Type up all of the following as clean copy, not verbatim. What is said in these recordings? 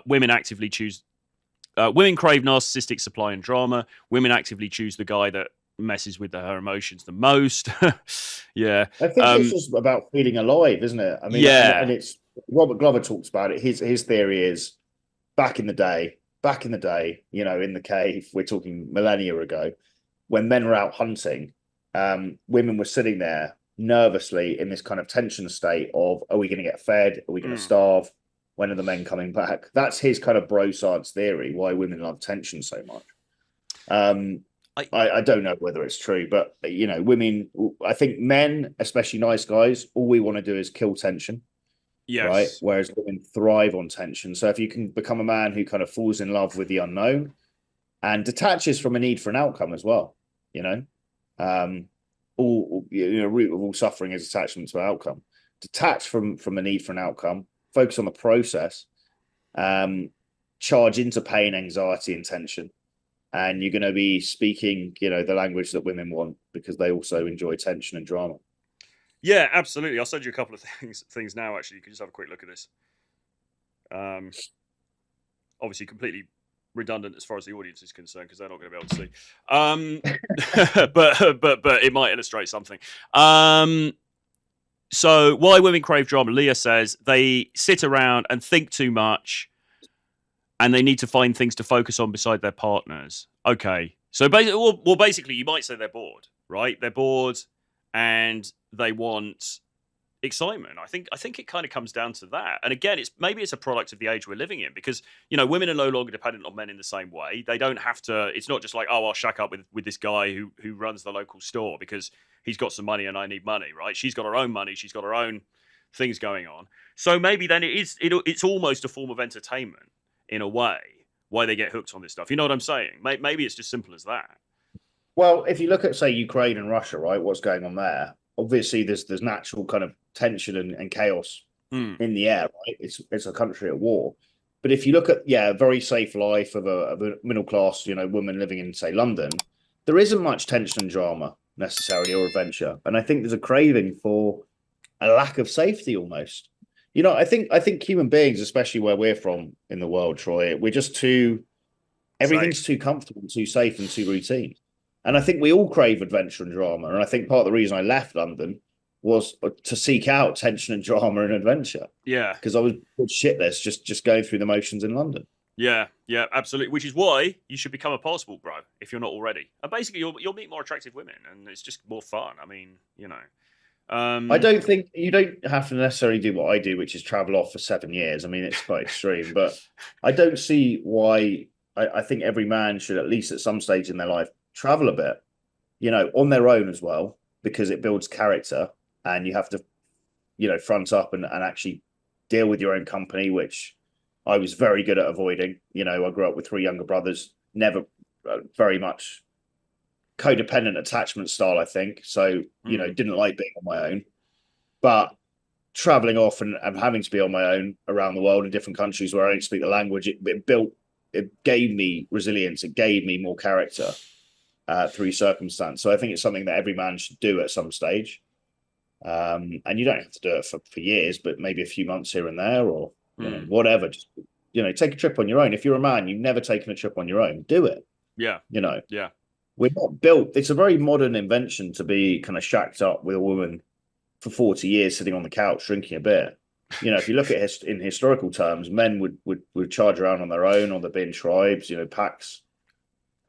Women actively choose. Women crave narcissistic supply and drama. Women actively choose the guy that messes with her emotions the most. Yeah. I think it's just about feeling alive, isn't it? I mean, and Yeah. it's Robert Glover talks about it. His theory is back in the day, in the cave, we're talking millennia ago, when men were out hunting, women were sitting there nervously in this kind of tension state of, are we going to get fed? Are we going to Mm. starve? When are the men coming back? That's his kind of bro science theory, why women love tension so much. Um, I, I don't know whether it's true, but women, I think men, especially nice guys, all we want to do is kill tension, right? yes. Whereas women thrive on tension. So if you can become a man who kind of falls in love with the unknown and detaches from a need for an outcome as well, you know, root of all suffering is attachment to outcome. Detach from a need for an outcome, focus on the process, charge into pain, anxiety, and tension, and you're going to be speaking, the language that women want because they also enjoy tension and drama. Yeah, absolutely. I'll send you a couple of things now. Actually, you can just have a quick look at this. Um, Obviously, completely redundant as far as the audience is concerned because they're not going to be able to see. But it might illustrate something. So why women crave drama? Leah says they sit around and think too much, and they need to find things to focus on beside their partners. Okay, so basically, you might say they're bored, right? They're bored, and they want excitement. I think it kind of comes down to that. And again, it's a product of the age we're living in because women are no longer dependent on men in the same way. They don't have to. It's not just like, oh, I'll shack up with this guy who runs the local store because he's got some money and I need money, right? She's got her own money. She's got her own things going on. So maybe then it's almost a form of entertainment in a way why they get hooked on this stuff. You know what I'm saying? Maybe it's just simple as that. Well, if you look at, say, Ukraine and Russia, right, what's going on there? Obviously, there's natural kind of tension and chaos Hmm. in the air, right? It's a country at war. But if you look at, a very safe life of a middle class, woman living in, say, London, there isn't much tension and drama necessarily or adventure. And I think there's a craving for a lack of safety almost. I think human beings, especially where we're from in the world, Troy, we're just too everything's Safe. too comfortable, too safe, and too routine. And I think we all crave adventure and drama. And I think part of the reason I left London was to seek out tension and drama and adventure Yeah. because I was shitless just going through the motions in London. Yeah, yeah, absolutely. Which is why you should become a passport bro if you're not already. And basically, you'll meet more attractive women, and it's just more fun. I mean, I Um, don't think you don't have to necessarily do what I do, which is travel off for 7 years. I mean, it's quite extreme, but I don't see why. I think every man should, at least at some stage in their life, travel a bit, on their own as well, because it builds character and you have to, front up and actually deal with your own company, which I was very good at avoiding. I grew up with three younger brothers, never very much codependent attachment style, I think. So, mm, didn't like being on my own. But traveling off and having to be on my own around the world in different countries where I don't speak the language, it gave me resilience. It gave me more character through circumstance. So I think it's something that every man should do at some stage. And you don't have to do it for years, but maybe a few months here and there, or mm, whatever. Just take a trip on your own. If you're a man, you've never taken a trip on your own. Do it. yeah, You know, yeah, we're not built. It's a very modern invention to be kind of shacked up with a woman for 40 years sitting on the couch drinking a beer. If you look at in historical terms, men would charge around on their own, or they'd be in tribes, packs.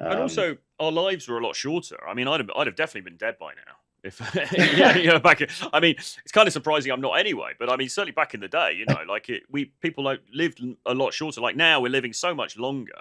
and Um, also our lives were a lot shorter. I mean, I'd have definitely been dead by now. If back. I mean, it's kind of surprising I'm not anyway. But I mean, certainly back in the day, like people like lived a lot shorter. Like now, we're living so much longer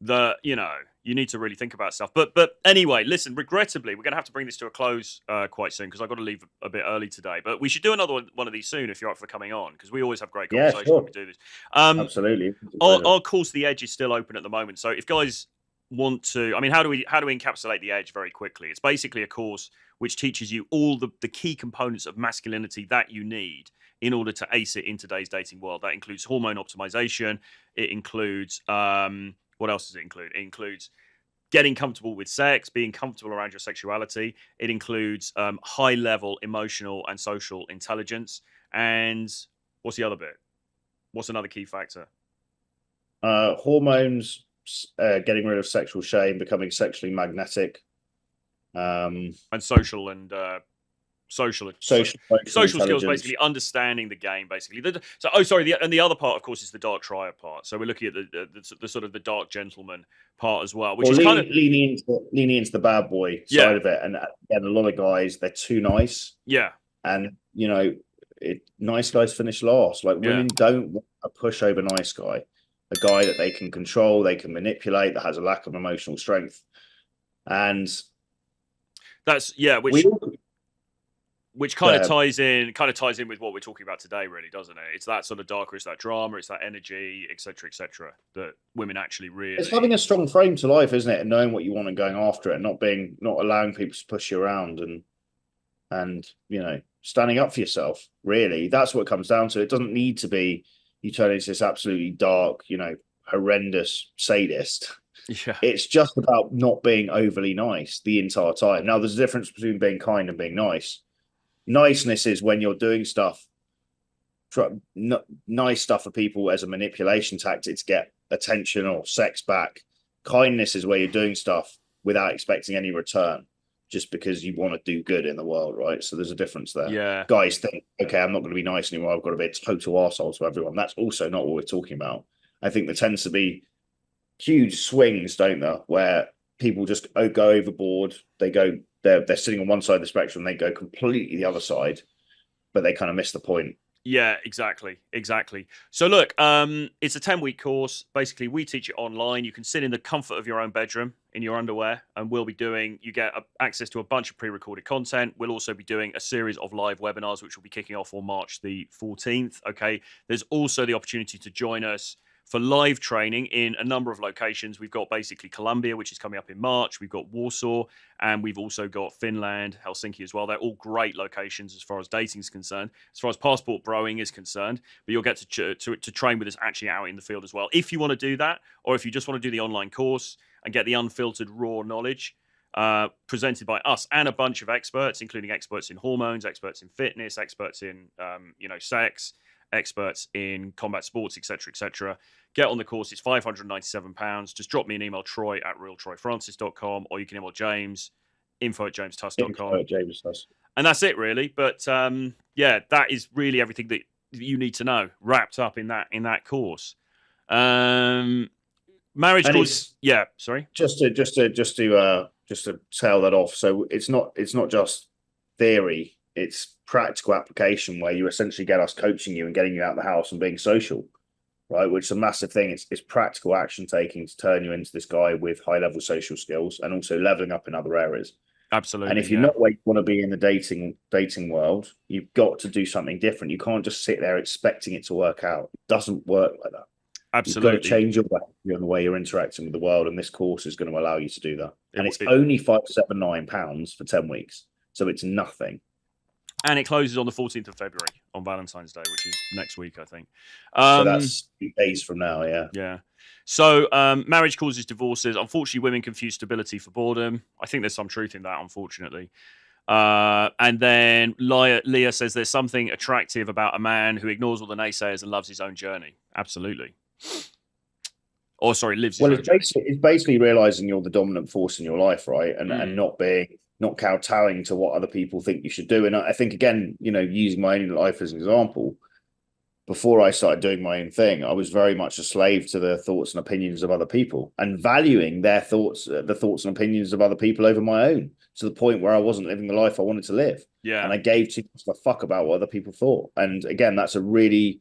that you need to really think about stuff. But anyway, listen. Regrettably, we're going to have to bring this to a close quite soon because I've got to leave a bit early today. But we should do another one of these soon if you're up for coming on because we always have great yeah, conversations when sure, we do this. Um, absolutely. It's a pleasure. our course, The Edge, is still open at the moment. So if guys want to, I mean, how do we encapsulate The Edge very quickly? It's basically a course which teaches you all the key components of masculinity that you need in order to ace it in today's dating world. That includes hormone optimization. It includes what else does it include? It includes getting comfortable with sex, being comfortable around your sexuality. It includes high level emotional and social intelligence. And what's the other bit? What's another key factor? Hormones, getting rid of sexual shame, becoming sexually magnetic, And social and social social emotional social skills, intelligence. basically understanding the game, basically. So, oh, sorry, and the other part, of course, is the dark triad part. So we're looking at the sort of the dark gentleman part as well, which Or is kind of leaning into the bad boy yeah, side of it. And again, a lot of guys, they're too nice. yeah, And, nice guys finish last. Like yeah. women don't want a pushover nice guy, a guy that they can control, they can manipulate, that has a lack of emotional strength. And That's yeah, we which go kind of ahead. ties in with what we're talking about today, really, doesn't it? It's that sort of darker, it's that drama, it's that energy, etc., that women actually really. It's having a strong frame to life, isn't it? And knowing what you want and going after it, and not allowing people to push you around, and standing up for yourself. Really, that's what it comes down to. It doesn't need to be you turn into this absolutely dark, horrendous sadist. Yeah, It's just about not being overly nice the entire time. Now, there's a difference between being kind and being nice. Niceness is when you're doing stuff, nice stuff for people as a manipulation tactic to get attention or sex back. Kindness is where you're doing stuff without expecting any return, just because you want to do good in the world, right? So there's a difference there. yeah, Guys think, okay, I'm not going to be nice anymore. I've got to be a total arsehole to everyone. That's also not what we're talking about. I think there tends to be huge swings, don't there, where people just go overboard. They're sitting on one side of the spectrum, they go completely the other side, but they kind of miss the point. yeah, exactly. So look, it's a 10-week course. Basically, we teach it online. You can sit in the comfort of your own bedroom in your underwear, and you get access to a bunch of pre-recorded content. We'll also be doing a series of live webinars, which will be kicking off on March the 14th. Okay, there's also the opportunity to join us for live training in a number of locations. We've got basically Colombia, which is coming up in March. We've got Warsaw, and we've also got Finland, Helsinki as well. They're all great locations as far as dating is concerned, as far as passport broing is concerned. But you'll get to train with us actually out in the field as well. If you want to do that, or if you just want to do the online course and get the unfiltered raw knowledge presented by us and a bunch of experts, including experts in hormones, experts in fitness, experts in sex, experts in combat sports, etc. Get on the course. It's £597. Just drop me an email, troy@realtroyfrancis.com, or you can email James, info@jamestusk.com. And that's it, really. But that is really everything that you need to know wrapped up in that course. Marriage course. Yeah, sorry. Just to tail that off. So it's not just theory. It's practical application where you essentially get us coaching you and getting you out of the house and being social, right? Which is a massive thing. It's practical action taking to turn you into this guy with high level social skills and also leveling up in other areas. Absolutely. And if you're not where you want to be in the dating world, you've got to do something different. You can't just sit there expecting it to work out. It doesn't work like that. Absolutely. You've got to change your behavior and the way you're interacting with the world, and this course is going to allow you to do that. And it's only £579 for 10 weeks, so it's nothing. And it closes on the 14th of February on Valentine's Day, which is next week, I think. So that's 8 days from now, yeah. Yeah. So marriage causes divorces. Unfortunately, women confuse stability for boredom. I think there's some truth in that, unfortunately. And then Leah says there's something attractive about a man who ignores all the naysayers and loves his own journey. Absolutely. Or sorry, lives his own journey. It's basically realizing you're the dominant force in your life, right? And not kowtowing to what other people think you should do. And I think, again, using my own life as an example, before I started doing my own thing, I was very much a slave to the thoughts and opinions of other people and valuing their thoughts, the thoughts and opinions of other people over my own, to the point where I wasn't living the life I wanted to live. Yeah. And I gave too much of a fuck about what other people thought. And again, that's a really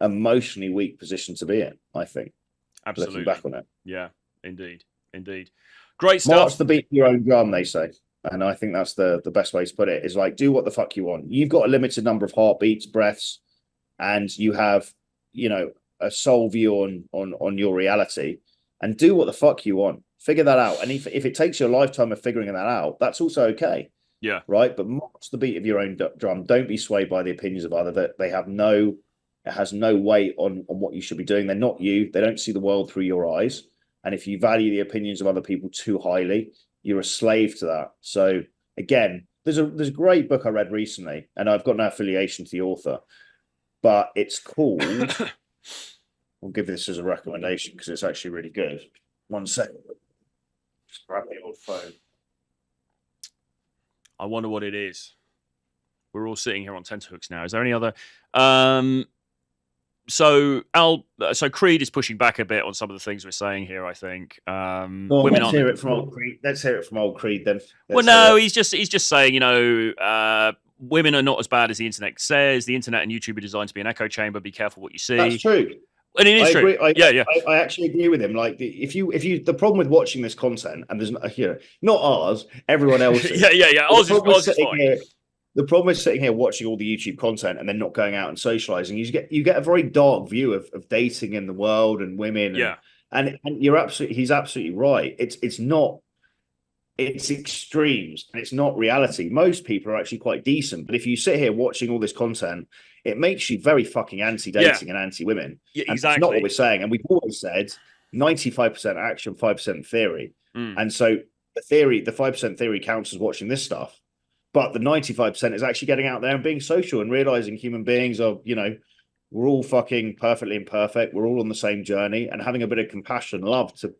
emotionally weak position to be in, I think. Absolutely. Looking back on it. Yeah, indeed. Great stuff. March the beat of your own drum, they say. And I think that's the best way to put it, is like, do what the fuck you want. You've got a limited number of heartbeats, breaths, and you have, a soul view on your reality, and do what the fuck you want. Figure that out. And if it takes you a lifetime of figuring that out, that's also okay. Yeah. Right. But march the beat of your own drum. Don't be swayed by the opinions of others. That it has no weight on what you should be doing. They're not you. They don't see the world through your eyes. And if you value the opinions of other people too highly, you're a slave to that. So again, there's a great book I read recently, and I've got no affiliation to the author, but it's called I'll give this as a recommendation because it's actually really good. 1 second. Just grab the old phone. I wonder what it is. We're all sitting here on tenterhooks now. Is there any other? So Creed is pushing back a bit on some of the things we're saying here. I think. Well, let's hear it from old Creed. Let's hear it from old Creed then. He's just saying, women are not as bad as the internet says. The internet and YouTube are designed to be an echo chamber. Be careful what you see. That's true. And it is true. I actually agree with him. Like, if you, the problem with watching this content, and there's not ours, everyone else's. Ours is fine. The problem is sitting here watching all the YouTube content and then not going out and socializing. You get a very dark view of dating in the world and women. And he's absolutely right. It's extremes and it's not reality. Most people are actually quite decent, but if you sit here watching all this content, it makes you very fucking anti-dating and anti-women. Yeah, exactly. That's not what we're saying. And we've always said 95% action, 5% theory. And so the 5% theory counts as watching this stuff, but the 95% is actually getting out there and being social and realizing human beings are, we're all fucking perfectly imperfect. We're all on the same journey, and having a bit of compassion, love to,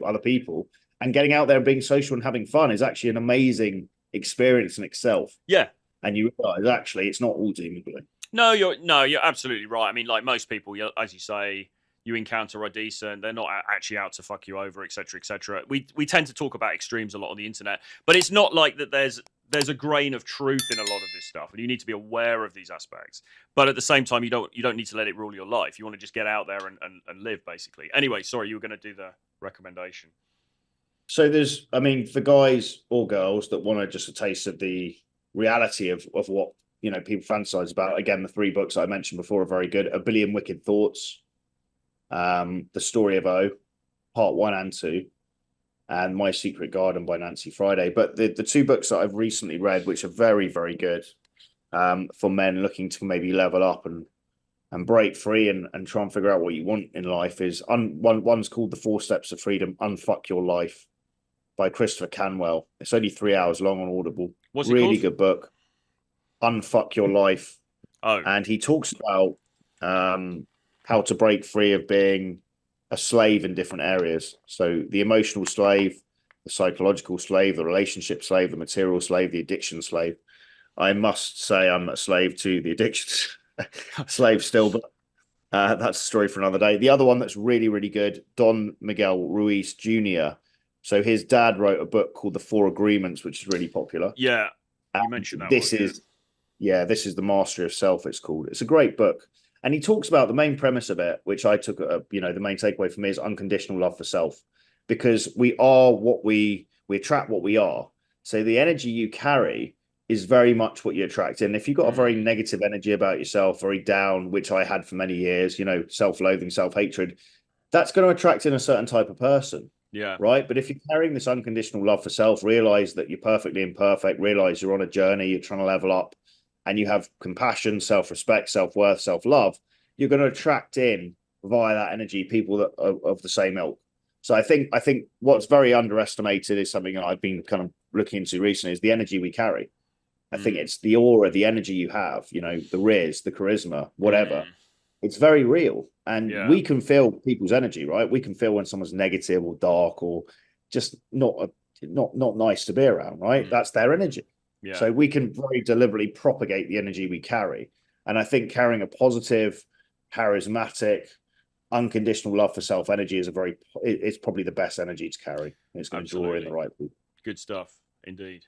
other people, and getting out there and being social and having fun is actually an amazing experience in itself. Yeah. And you realize actually it's not all doom and gloom. No, you're absolutely right. I mean, like most people, as you say, you encounter are decent. They're not actually out to fuck you over, etc., etc. We tend to talk about extremes a lot on the internet, but it's not like that. There's a grain of truth in a lot of this stuff, and you need to be aware of these aspects. But at the same time, you don't need to let it rule your life. You want to just get out there and live, basically. Anyway, sorry, you were going to do the recommendation. So for guys or girls that want just a taste of the reality of what people fantasize about. Again, the 3 books I mentioned before are very good. A Billion Wicked Thoughts, The Story of O, Part 1 and 2, and My Secret Garden by Nancy Friday. But the 2 books that I've recently read, which are very, very good for men looking to maybe level up and break free and try and figure out what you want in life, is one's called The 4 Steps to Freedom, Unfuck Your Life by Christopher Canwell. It's only 3 hours long on Audible. What's it really called? Good book. Unfuck Your Life. Oh. And he talks about how to break free of being a slave in different areas. So the emotional slave, the psychological slave, the relationship slave, the material slave, the addiction slave. I must say I'm a slave to the addiction slave still, but that's a story for another day. The other one that's really, really good, Don Miguel Ruiz Jr. So his dad wrote a book called The 4 Agreements, which is really popular. Yeah, you mentioned that. This is The Mastery of Self, it's called. It's a great book. And he talks about the main premise of it, which I took, the main takeaway for me is unconditional love for self. Because we are what we attract what we are. So the energy you carry is very much what you attract. And if you've got a very negative energy about yourself, very down, which I had for many years, self-loathing, self-hatred, that's going to attract in a certain type of person. Yeah. Right. But if you're carrying this unconditional love for self, realize that you're perfectly imperfect, realize you're on a journey, you're trying to level up, and you have compassion, self-respect, self-worth, self-love, you're going to attract in via that energy people that are of the same ilk. So I think what's very underestimated is something I've been kind of looking into recently is the energy we carry. I think it's the aura, the energy you have, the riz, the charisma, whatever. It's very real. And we can feel people's energy, right? We can feel when someone's negative or dark or just not nice to be around, right? That's their energy. Yeah. So we can very deliberately propagate the energy we carry. And I think carrying a positive, charismatic, unconditional love for self energy is it's probably the best energy to carry. It's going to draw in the right people. Good stuff. Indeed.